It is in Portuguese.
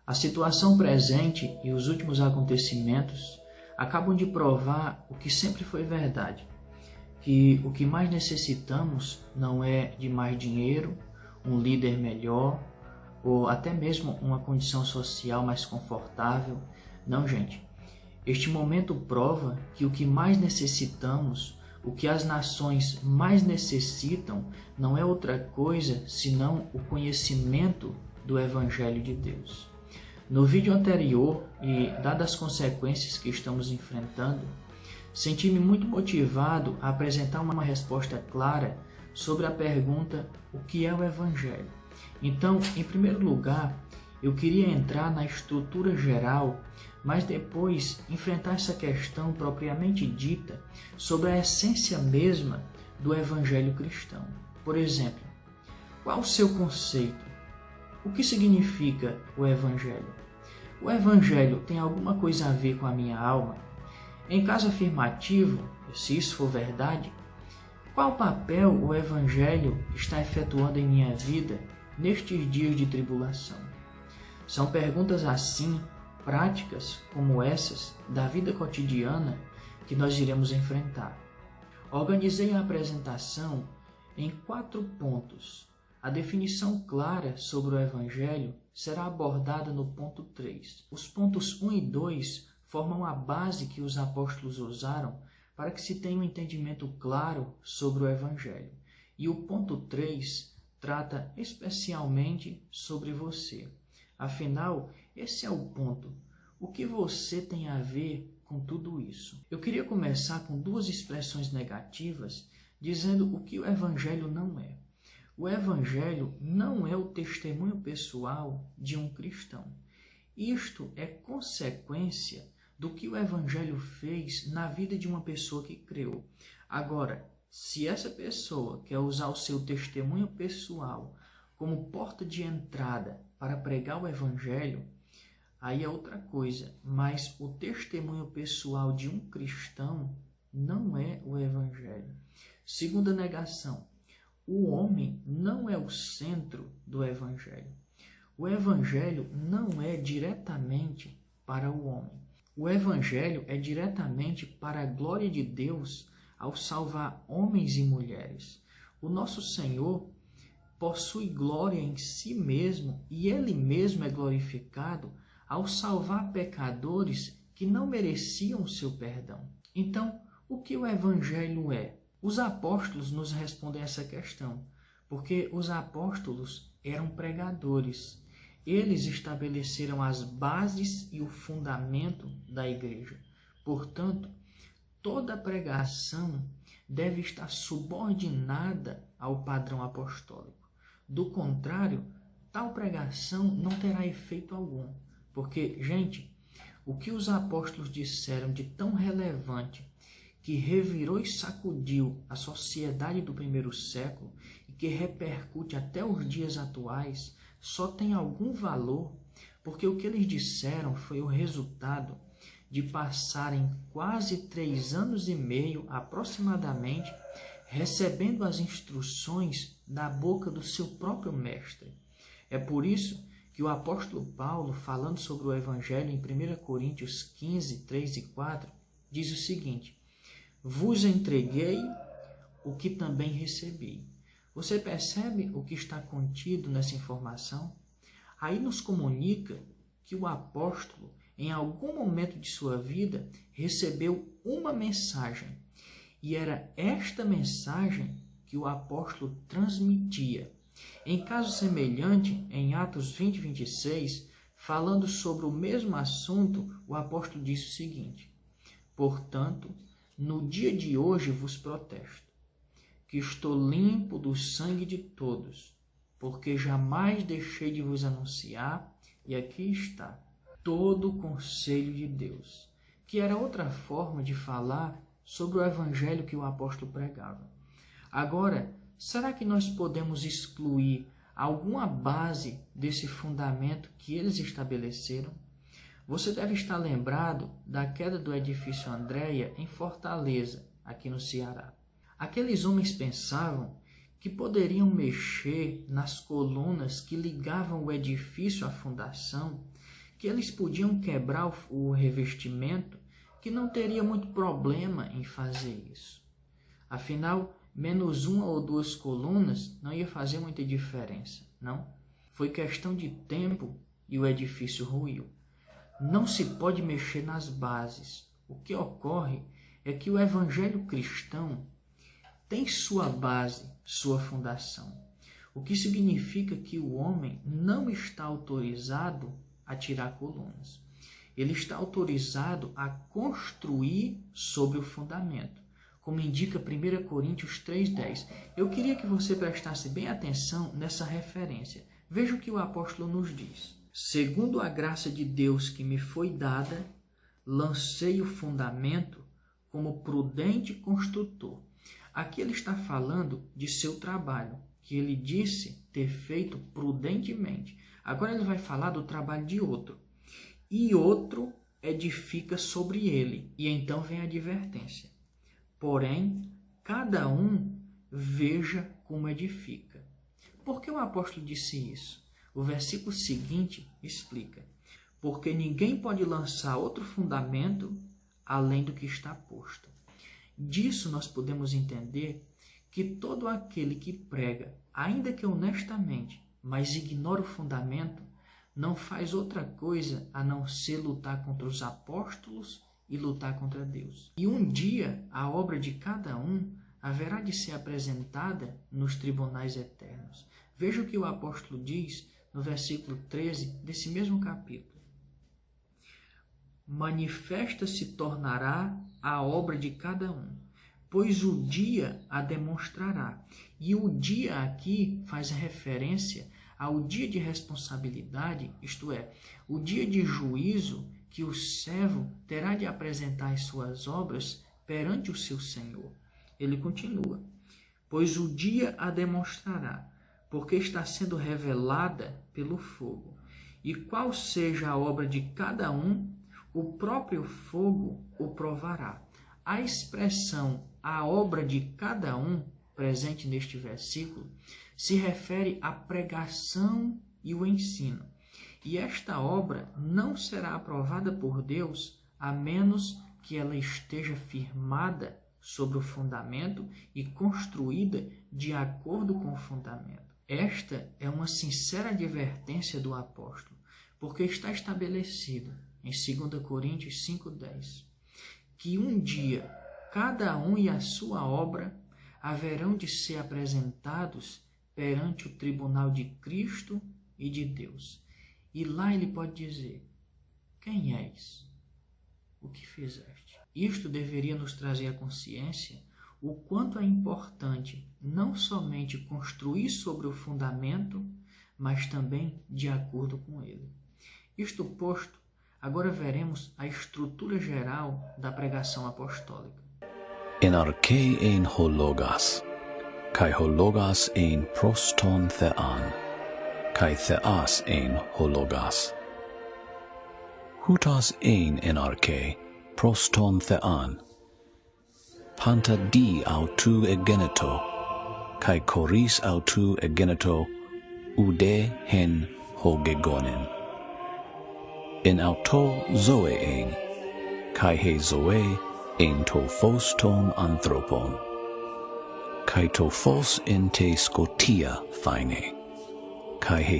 A situação presente e os últimos acontecimentos acabam de provar o que sempre foi verdade, que o que mais necessitamos não é de mais dinheiro, um líder melhor ou até mesmo uma condição social mais confortável. Não, gente. Este momento prova que o que mais necessitamos, o que as nações mais necessitam, não é outra coisa senão o conhecimento do Evangelho de Deus. No vídeo anterior, e dadas as consequências que estamos enfrentando, senti-me muito motivado a apresentar uma resposta clara sobre a pergunta: o que é o Evangelho? Então, em primeiro lugar, eu queria entrar na estrutura geral, mas depois enfrentar essa questão propriamente dita sobre a essência mesma do Evangelho cristão. Por exemplo, qual o seu conceito? O que significa o Evangelho? O Evangelho tem alguma coisa a ver com a minha alma? Em caso afirmativo, se isso for verdade, qual papel o Evangelho está efetuando em minha vida nestes dias de tribulação? São perguntas assim, práticas como essas, da vida cotidiana, que nós iremos enfrentar. Organizei a apresentação em 4 pontos. A definição clara sobre o Evangelho será abordada no ponto 3. Os pontos 1 e 2 formam a base que os apóstolos usaram para que se tenha um entendimento claro sobre o Evangelho. E o ponto 3 trata especialmente sobre você. Afinal, esse é o ponto. O que você tem a ver com tudo isso? Eu queria começar com 2 expressões negativas, dizendo o que o Evangelho não é. O Evangelho não é o testemunho pessoal de um cristão. Isto é consequência do que o Evangelho fez na vida de uma pessoa que creu. Agora, se essa pessoa quer usar o seu testemunho pessoal como porta de entrada para pregar o Evangelho, aí é outra coisa. Mas o testemunho pessoal de um cristão não é o Evangelho. Segunda negação. O homem não é o centro do Evangelho. O Evangelho não é diretamente para o homem. O Evangelho é diretamente para a glória de Deus ao salvar homens e mulheres. O nosso Senhor possui glória em si mesmo e Ele mesmo é glorificado ao salvar pecadores que não mereciam o seu perdão. Então, o que o Evangelho é? Os apóstolos nos respondem essa questão, porque os apóstolos eram pregadores. Eles estabeleceram as bases e o fundamento da igreja. Portanto, toda pregação deve estar subordinada ao padrão apostólico. Do contrário, tal pregação não terá efeito algum. Porque, gente, o que os apóstolos disseram de tão relevante, que revirou e sacudiu a sociedade do primeiro século e que repercute até os dias atuais, só tem algum valor porque o que eles disseram foi o resultado de passarem quase 3 anos e meio, aproximadamente, recebendo as instruções da boca do seu próprio mestre. É por isso que o apóstolo Paulo, falando sobre o Evangelho em 1 Coríntios 15, 3 e 4, diz o seguinte: vos entreguei o que também recebi. Você percebe o que está contido nessa informação? Aí nos comunica que o apóstolo, em algum momento de sua vida, recebeu uma mensagem. E era esta mensagem que o apóstolo transmitia. Em caso semelhante, em Atos 20, 26, falando sobre o mesmo assunto, o apóstolo disse o seguinte: portanto, no dia de hoje vos protesto, que estou limpo do sangue de todos, porque jamais deixei de vos anunciar, e aqui está, todo o conselho de Deus, que era outra forma de falar sobre o evangelho que o apóstolo pregava. Agora, será que nós podemos excluir alguma base desse fundamento que eles estabeleceram? Você deve estar lembrado da queda do edifício Andréia em Fortaleza, aqui no Ceará. Aqueles homens pensavam que poderiam mexer nas colunas que ligavam o edifício à fundação que eles podiam quebrar o revestimento, que não teria muito problema em fazer isso. Afinal, menos 1 ou 2 colunas não ia fazer muita diferença, não? Foi questão de tempo e o edifício ruiu. Não se pode mexer nas bases. O que ocorre é que o evangelho cristão tem sua base, sua fundação. O que significa que o homem não está autorizado a tirar colunas. Ele está autorizado a construir sobre o fundamento, como indica 1 Coríntios 3,10. Eu queria que você prestasse bem atenção nessa referência. Veja o que o apóstolo nos diz. Segundo a graça de Deus que me foi dada, lancei o fundamento como prudente construtor. Aqui ele está falando de seu trabalho, que ele disse ter feito prudentemente. Agora ele vai falar do trabalho de outro. E outro edifica sobre ele. E então vem a advertência. Porém, cada um veja como edifica. Por que o apóstolo disse isso? O versículo seguinte explica. Porque ninguém pode lançar outro fundamento além do que está posto. Disso nós podemos entender que todo aquele que prega, ainda que honestamente, mas ignora o fundamento, não faz outra coisa a não ser lutar contra os apóstolos e lutar contra Deus. E um dia a obra de cada um haverá de ser apresentada nos tribunais eternos. Veja o que o apóstolo diz no versículo 13 desse mesmo capítulo. Manifesta se tornará a obra de cada um, pois o dia a demonstrará. E o dia aqui faz referência ao dia de responsabilidade, isto é, o dia de juízo que o servo terá de apresentar as suas obras perante o seu Senhor. Ele continua, pois o dia a demonstrará, porque está sendo revelada pelo fogo. E qual seja a obra de cada um, o próprio fogo o provará. A expressão a obra de cada um, presente neste versículo, se refere à pregação e o ensino. E esta obra não será aprovada por Deus a menos que ela esteja firmada sobre o fundamento e construída de acordo com o fundamento. Esta é uma sincera advertência do apóstolo, porque está estabelecido em 2 Coríntios 5,10, que um dia cada um e a sua obra haverão de ser apresentados perante o tribunal de Cristo e de Deus. E lá ele pode dizer, quem és? O que fizeste? Isto deveria nos trazer à consciência o quanto é importante não somente construir sobre o fundamento, mas também de acordo com ele. Isto posto, agora veremos a estrutura geral da pregação apostólica. En arche ein ho logos, kai ho logos ein proston thean, kai theas ein ho logos. Hutas ein en arche, proston thean, panta di autou egeneto, kai choris autou egeneto, ude hen hogegonen. En auto zoe ein, kai he zoe en to phos ton anthropon, kai to phos en te scotia fine, kai he